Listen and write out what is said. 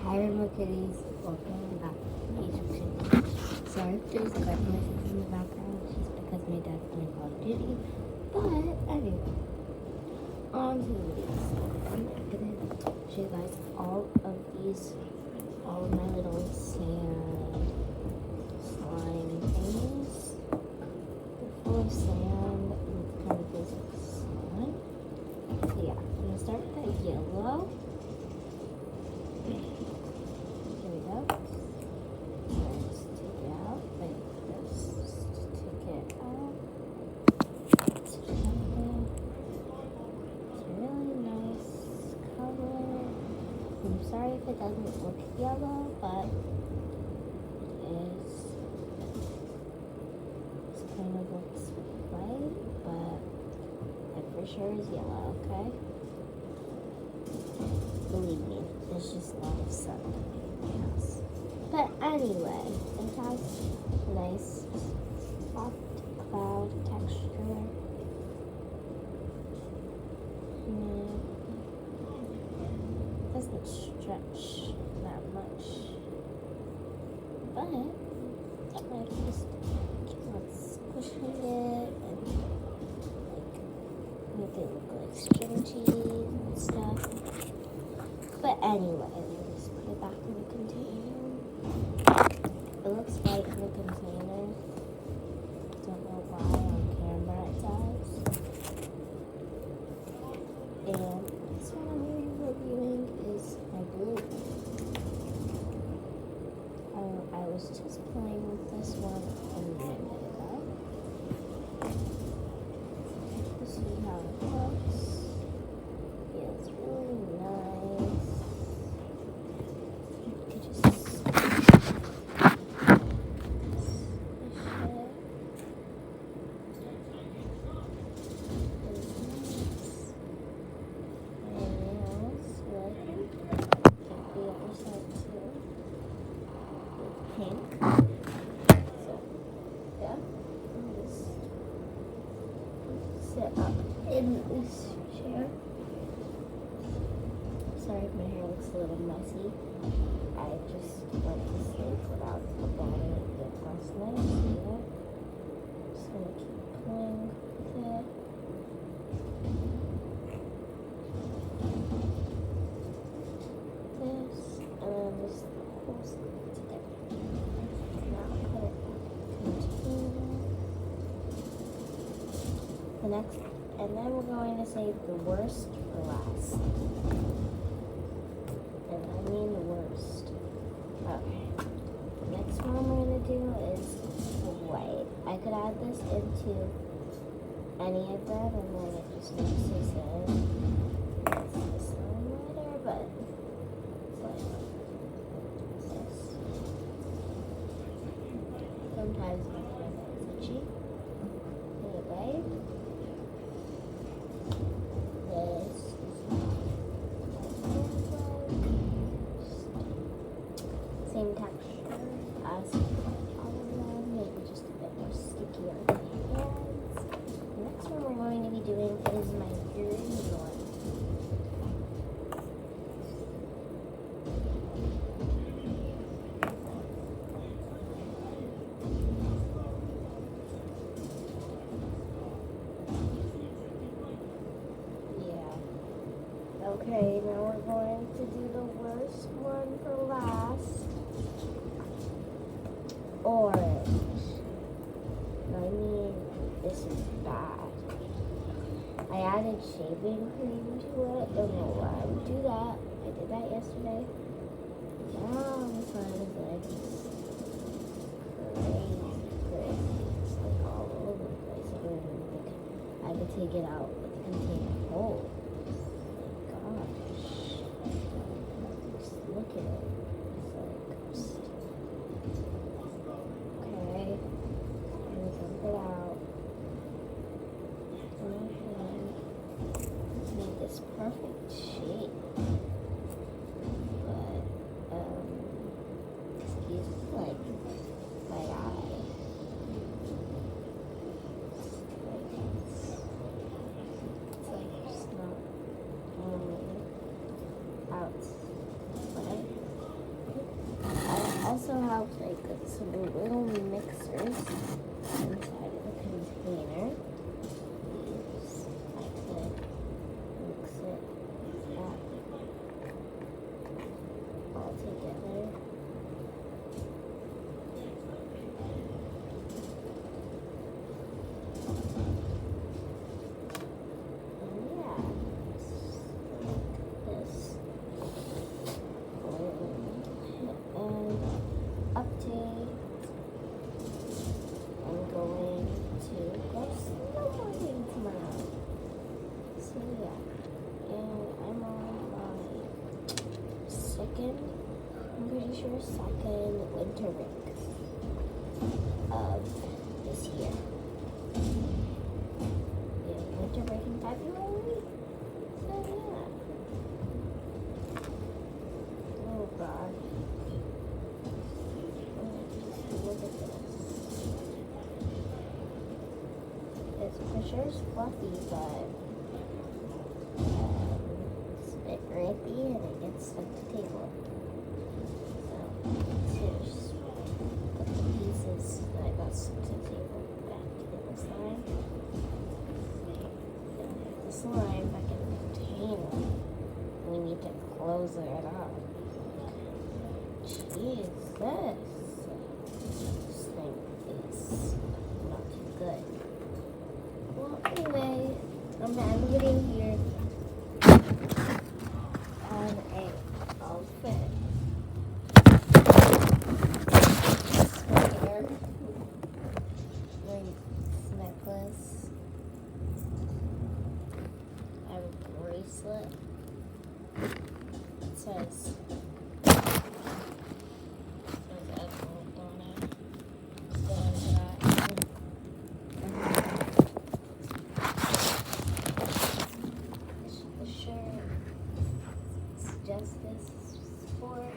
Hi, Remote Kitties. Welcome back to my YouTube channel. Sorry if there's gun noises in the background. It's just because my dad's playing Call of Duty. But anyway, on to the video. So I'm gonna show you guys all of my little sand slime things. They're full of sand and it's kind of basic slime. So yeah, I'm gonna start with that yellow. Here we go. Let's take it out like this. Take it out. It's really nice color. I'm sorry if it doesn't look yellow, but it is. It kind of looks white, but it for sure is yellow, okay? Believe me, there's just a lot of sun in my house. But anyway, it has nice soft cloud texture. And it doesn't stretch that much. But like just keep on squishing it and like make it look like string cheese and stuff. But anyway, let me just put it back in the container. It looks white in the container. Don't know why on camera it does. And this one I'm going to be reviewing is my blue. I was just playing with this one a minute ago. Let's see how it looks. Feels really nice. You could just squish it. Pink. So, yeah. Just sit up in this chair. Sorry if my hair looks a little messy. I just went to sleep without a bonnet yet last night. So, yeah. Just gonna keep playing with it. This, and then this whole sleeve together. And then we're going to save the worst for last. And I mean the worst. Okay. The next one we're going to do is white. I could add this into any of them and then it just makes the same. It's this one lighter, but it's like this. Sometimes my hair is itchy. Anyway. Same texture as all of them, maybe just a bit more sticky on my hands. The next one we're going to be doing is my green one. Yeah. Okay, now we're going to do the worst one for last. Orange. I mean, this is bad. I added shaving cream to it. Don't know why I would do that. I did that yesterday. Now this one is like crazy. It's like all over the place. I don't even think I could take it out with the container whole. Gosh. Just look at it. It's like okay. I'm gonna dump it out. Made this perfect shape. But excuse like my eye. have like some little mixers inside of the container. These, I could mix it all together. Update. I'm going to go snowboarding tomorrow. So yeah, and I'm on my second, I'm pretty sure second winter break of this year. Yeah, winter break in February. So yeah. Oh God. Look at this. It's for sure it's fluffy, but it's a bit grippy and it gets stuck to the table. So just put the pieces that got stuck to the table back to the slime. The slime back in the container. We need to close it up. Jesus. This thing is not too good. Well, anyway, I'm video here on a outfit. Sweater. This necklace. I have a bracelet. It says Justice Sport.